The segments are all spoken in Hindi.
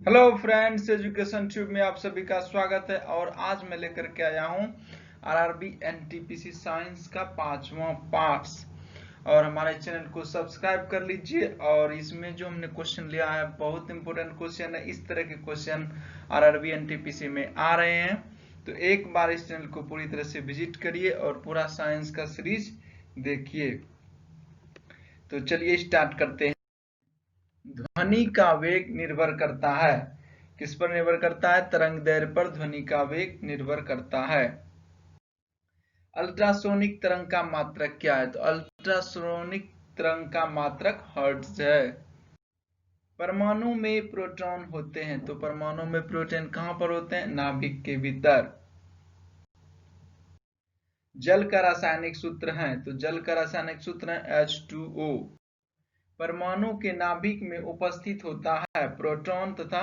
हेलो फ्रेंड्स, एजुकेशन ट्यूब में आप सभी का स्वागत है। और आज मैं लेकर के आया हूँ आरआरबी एनटीपीसी साइंस का 5वां पार्ट्स। और हमारे चैनल को सब्सक्राइब कर लीजिए। और इसमें जो हमने क्वेश्चन लिया है बहुत इंपॉर्टेंट क्वेश्चन है। इस तरह के क्वेश्चन आरआरबी एनटीपीसी में आ रहे हैं, तो एक बार इस चैनल को पूरी तरह से विजिट करिए और पूरा साइंस का सीरीज देखिए। तो चलिए स्टार्ट करते हैं। ध्वनि का वेग निर्भर करता है, किस पर निर्भर करता है? तरंग दैर्ध्य पर ध्वनि का वेग निर्भर करता है। अल्ट्रासोनिक तरंग का मात्रक क्या है? तो अल्ट्रासोनिक तरंग का मात्रक हर्ट्ज है। परमाणु में प्रोटॉन होते हैं, तो परमाणु में प्रोटॉन कहां पर होते हैं? नाभिक के भीतर। जल का रासायनिक सूत्र है, तो जल का रासायनिक सूत्र है H2O। परमाणु के नाभिक में उपस्थित होता है प्रोटॉन तथा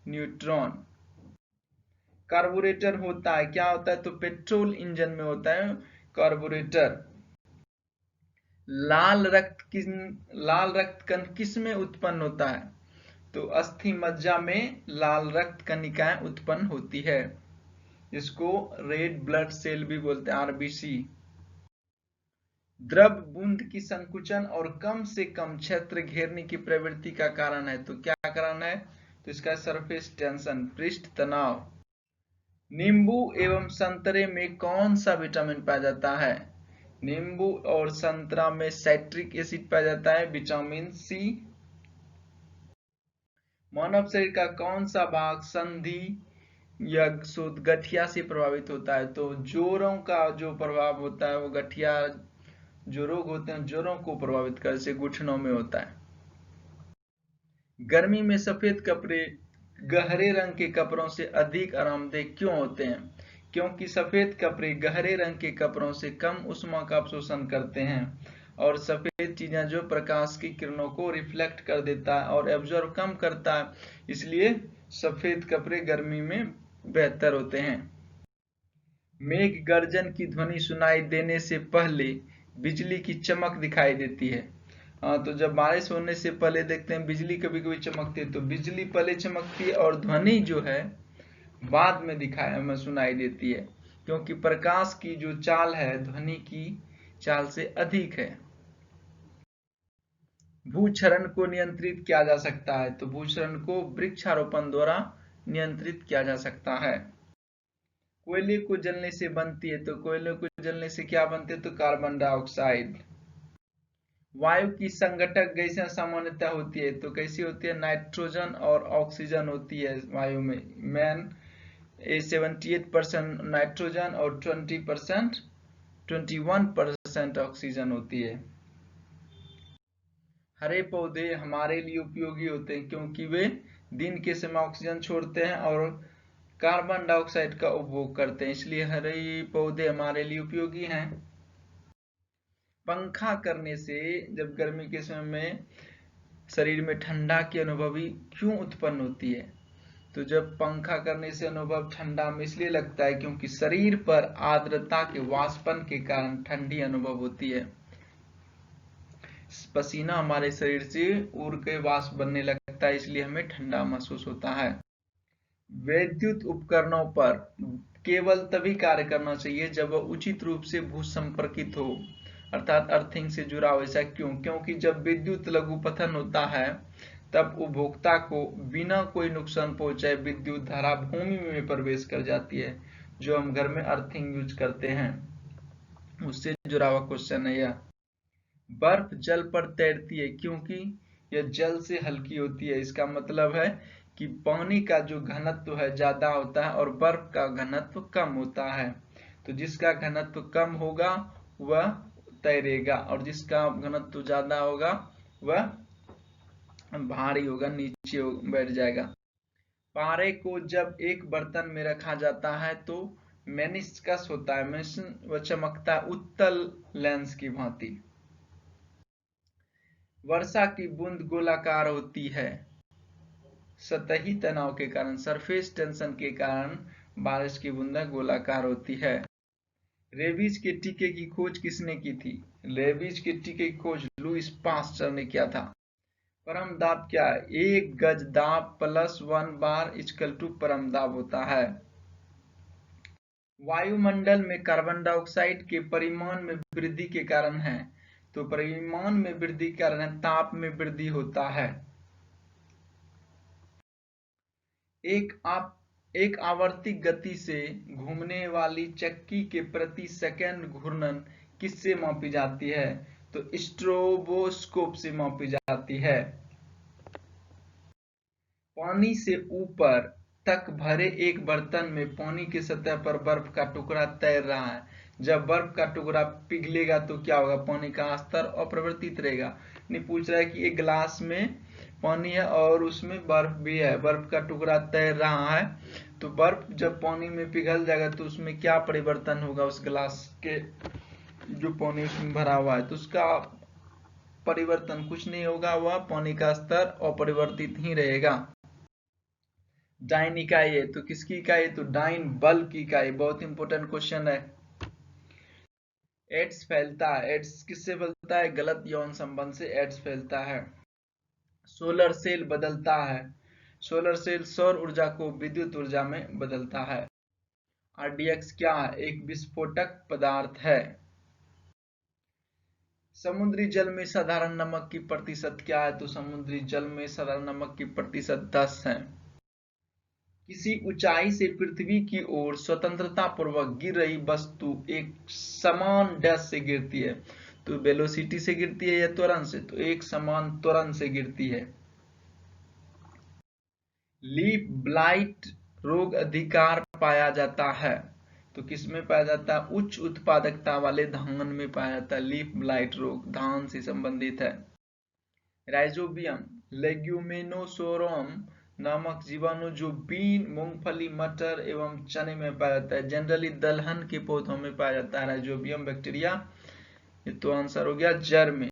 न्यूट्रॉन। कार्बोरेटर होता है, क्या होता है? तो पेट्रोल इंजन में होता है कार्बोरेटर। लाल रक्त कण किस में उत्पन्न होता है? तो अस्थि मज्जा में लाल रक्त कणिकाएं उत्पन्न होती है, इसको रेड ब्लड सेल भी बोलते हैं, आरबीसी। द्रव बूंद की संकुचन और कम से कम क्षेत्र घेरने की प्रवृत्ति का कारण है, तो क्या कारण है? तो इसका सरफेस टेंशन, पृष्ठ तनाव। नींबू एवं संतरे में कौन सा विटामिन पाया जाता है? नींबू और संतरा में साइट्रिक एसिड पाया जाता है, विटामिन सी। मानव शरीर का कौन सा भाग संधि या गठिया से प्रभावित होता है? तो जोड़ों का जो प्रभाव होता है वो गठिया, जो रोग होते हैं जोड़ों को प्रभावित कर, जैसे घुटनों में होता है। गर्मी में सफेद कपड़े गहरे रंग के कपड़ों से अधिक आरामदेह क्यों होते हैं? क्योंकि सफेद कपड़े गहरे रंग के कपड़ों से कम ऊष्मा का अवशोषण करते हैं और सफेद चीजें जो प्रकाश की किरणों को रिफ्लेक्ट कर देता है और एब्जॉर्ब कम करता है, इसलिए सफेद कपड़े गर्मी में बेहतर होते हैं। मेघ गर्जन की ध्वनि सुनाई देने से पहले बिजली की चमक दिखाई देती है। हाँ, तो जब बारिश होने से पहले देखते हैं बिजली कभी कभी चमकती है, तो बिजली पहले चमकती है और ध्वनि जो है बाद में हमें सुनाई देती है, क्योंकि प्रकाश की जो चाल है ध्वनि की चाल से अधिक है। भूक्षरण को नियंत्रित किया जा सकता है, तो भूक्षरण को वृक्षारोपण द्वारा नियंत्रित किया जा सकता है। कोयले को जलने से बनती है, तो कोयले को जलने से क्या बनते हैं? तो कार्बन डाइऑक्साइड। वायु की संघटक गैसें सामान्यतः होती है, तो कैसी होती है? नाइट्रोजन और ऑक्सीजन होती है वायु में। मैन 78% नाइट्रोजन और 21% ऑक्सीजन होती है। हरे पौधे हमारे लिए उपयोगी होते हैं क्योंकि वे दिन के समय ऑक्सीजन छोड़ते हैं और कार्बन डाइऑक्साइड का उपभोग करते हैं, इसलिए हरे पौधे हमारे लिए उपयोगी हैं। पंखा करने से जब गर्मी के समय में शरीर में ठंडा की अनुभूति क्यों उत्पन्न होती है? तो जब पंखा करने से अनुभव ठंडा में इसलिए लगता है क्योंकि शरीर पर आर्द्रता के वाष्पन के कारण ठंडी अनुभव होती है। पसीना हमारे शरीर से उड़ के वाष्प बनने लगता है, इसलिए हमें ठंडा महसूस होता है। वैद्युत उपकरणों पर केवल तभी कार्य करना चाहिए जब वह उचित रूप से भू संपर्कित हो, अर्थात अर्थिंग से जुड़ा हो। ऐसा क्यों? क्योंकि जब विद्युत लघुपथन होता है तब उपभोक्ता को बिना कोई नुकसान पहुंचाए विद्युत धारा भूमि में प्रवेश कर जाती है, जो हम घर में अर्थिंग यूज करते हैं, उससे जुड़ा हुआ क्वेश्चन है यह। बर्फ जल पर तैरती है क्योंकि यह जल से हल्की होती है। इसका मतलब है कि पानी का जो घनत्व है ज्यादा होता है और बर्फ का घनत्व कम होता है, तो जिसका घनत्व कम होगा वह तैरेगा और जिसका घनत्व ज्यादा होगा वह भारी होगा, नीचे बैठ जाएगा। पारे को जब एक बर्तन में रखा जाता है तो मेनिस्कस होता है, वह चमकता है उत्तल लेंस की भांति। वर्षा की बूंद गोलाकार होती है, सतही तनाव के कारण, सरफेस टेंशन के कारण बारिश की बूंदें गोलाकार होती है। रेबीज के टीके की खोज किसने की थी? रेबीज के टीके की खोज लुईस पास्चर ने किया था। परम दाब क्या है? 1 गज दाब प्लस 1 बार इक्वल टू परम दाब होता है। वायुमंडल में कार्बन डाइऑक्साइड के परिमाण में वृद्धि के कारण है, तो परिमाण में वृद्धि के कारण ताप में वृद्धि होता है। एक आवर्ती गति से घूमने वाली चक्की के प्रति सेकंड घूर्णन किससे मापी जाती है? तो स्ट्रोबोस्कोप से मापी जाती है। पानी से ऊपर तक भरे एक बर्तन में पानी की सतह पर बर्फ का टुकड़ा तैर रहा है। जब बर्फ का टुकड़ा पिघलेगा तो क्या होगा? पानी का स्तर अपरिवर्तित रहेगा। नहीं, पूछ रहा है कि एक गिलास में पानी है और उसमें बर्फ भी है, बर्फ का टुकड़ा तैर रहा है, तो बर्फ जब पानी में पिघल जाएगा तो उसमें क्या परिवर्तन होगा? उस गिलास के जो पानी उसमें भरा हुआ है तो उसका परिवर्तन कुछ नहीं होगा, वह पानी का स्तर अपरिवर्तित ही रहेगा। डाइन इकाई है तो किसकी इकाई? तो डाइन बल की इकाई। बहुत इंपॉर्टेंट क्वेश्चन है। एड्स फैलता है, एड्स किससे फैलता है? गलत यौन संबंध से एड्स फैलता है। सोलर सेल बदलता है, सोलर सेल सौर ऊर्जा को विद्युत ऊर्जा में बदलता है। आरडीएक्स क्या है? एक विस्फोटक पदार्थ है। समुद्री जल में साधारण नमक की प्रतिशत क्या है? तो समुद्री जल में साधारण नमक की प्रतिशत 10 है। किसी ऊंचाई से पृथ्वी की ओर स्वतंत्रता पूर्वक गिर रही वस्तु एक समान डैश से गिरती है, तो वेलोसिटी से गिरती है या त्वरण से? तो एक समान त्वरण से गिरती है। लीफ ब्लाइट रोग अधिकार पाया जाता है, तो किसमें पाया जाता है? उच्च उत्पादकता वाले धान में पाया जाता है। लीफ ब्लाइट रोग धान से संबंधित है। राइजोबियम लेग्यूमिनोसोरम नामक जीवाणु जो बीन, मूंगफली, मटर एवं चने में पाया जाता है। जनरली दलहन के पौधों में पाया जाता है राइजोबियम बैक्टीरिया। ये तो आंसर हो गया जड़ में।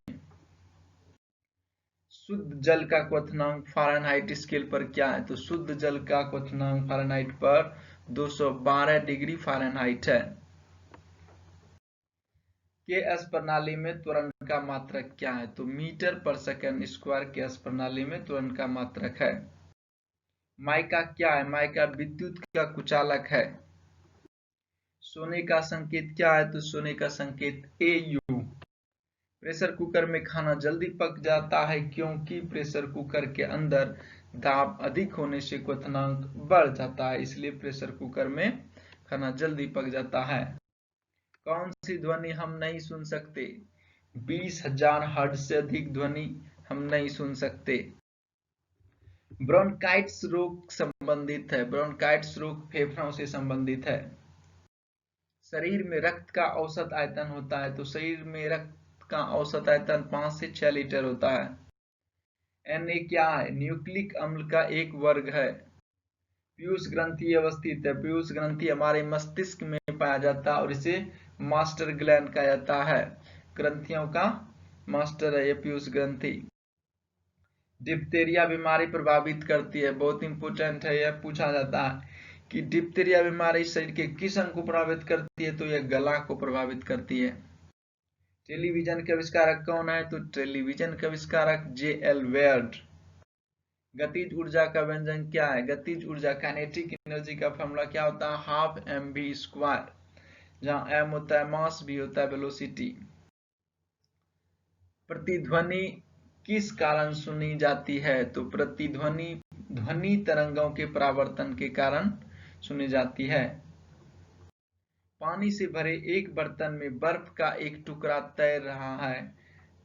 शुद्ध जल का क्वथनांक फ़ारेनहाइट स्केल पर क्या है? तो शुद्ध जल का क्वथनांक फ़ारेनहाइट पर 212 डिग्री फ़ारेनहाइट है। केएस प्रणाली में त्वरण का मात्रक क्या है? तो मीटर पर सेकंड स्क्वायर केएस प्रणाली में त्वरण का मात्रक है। माइका क्या है? माइका विद्युत का कुचालक है। सोने का संकेत क्या है? तो सोने का संकेत AU। प्रेशर कुकर में खाना जल्दी पक जाता है क्योंकि प्रेशर कुकर के अंदर दाब अधिक होने से क्वथनांक बढ़ जाता है, इसलिए प्रेशर कुकर में खाना जल्दी पक जाता है। कौन सी ध्वनि हम नहीं सुन सकते? 20,000 हर्ट्ज से अधिक ध्वनि हम नहीं सुन सकते। ब्रोंकाइटिस रोग संबंधित है, ब्रोंकाइटिस रोग फेफड़ों से संबंधित है। शरीर में रक्त का औसत आयतन होता है, तो शरीर में रक्त का औसत आयतन 5 से 6 लीटर होता है। Na क्या है? न्यूक्लिक अम्ल का एक वर्ग है। पीयूष ग्रंथि अवस्थित है, पीयूष ग्रंथि हमारे मस्तिष्क में पाया जाता है और इसे मास्टर ग्लैंड कहा जाता है। ग्रंथियों का मास्टर है ये पीयूष ग्रंथि। डिप्थीरिया बीमारी प्रभावित करती है, बहुत इंपोर्टेंट है, यह पूछा जाता है कि डिप्थीरिया बीमारी शरीर के किस अंग को प्रभावित करती है? तो यह गला को प्रभावित करती है। टेलीविजन के आविष्कारक कौन है? तो टेलीविजन के आविष्कारक JL वेयर्ड। गतिज ऊर्जा का व्यंजन क्या है? गतिज ऊर्जा काइनेटिक एनर्जी का फॉर्मूला क्या होता है? हाफ mv², जहां m होता है मास, v होता है वेलोसिटी। प्रतिध्वनि किस कारण सुनी जाती है? तो प्रतिध्वनि ध्वनि तरंगों के परावर्तन के कारण सुनी जाती है। पानी से भरे एक बर्तन में बर्फ का एक टुकड़ा तैर रहा है।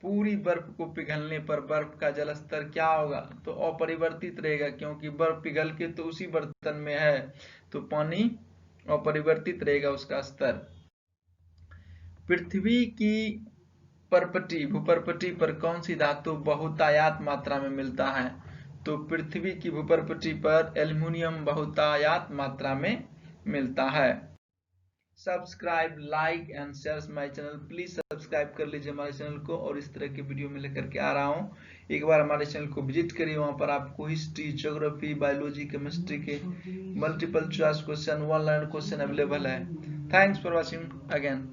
पूरी बर्फ को पिघलने पर बर्फ का जल स्तर क्या होगा? तो अपरिवर्तित रहेगा, क्योंकि बर्फ पिघल के तो उसी बर्तन में है, तो पानी अपरिवर्तित रहेगा उसका स्तर। पृथ्वी की परपटी भूपरपटी पर कौन सी धातु बहुतायत मात्रा में मिलता है? तो पृथ्वी की भूपरपटी पर एल्युमिनियम बहुतायत मात्रा में मिलता है। Subscribe, like and share my channel. Please subscribe कर लीजिए हमारे चैनल को, और इस तरह के वीडियो में लेकर के आ रहा हूँ। एक बार हमारे चैनल को विजिट करिए, वहाँ पर आपको हिस्ट्री, ज्योग्राफी, बायोलॉजी, केमिस्ट्री के multiple choice question, 1 line question available है। Thanks for watching again.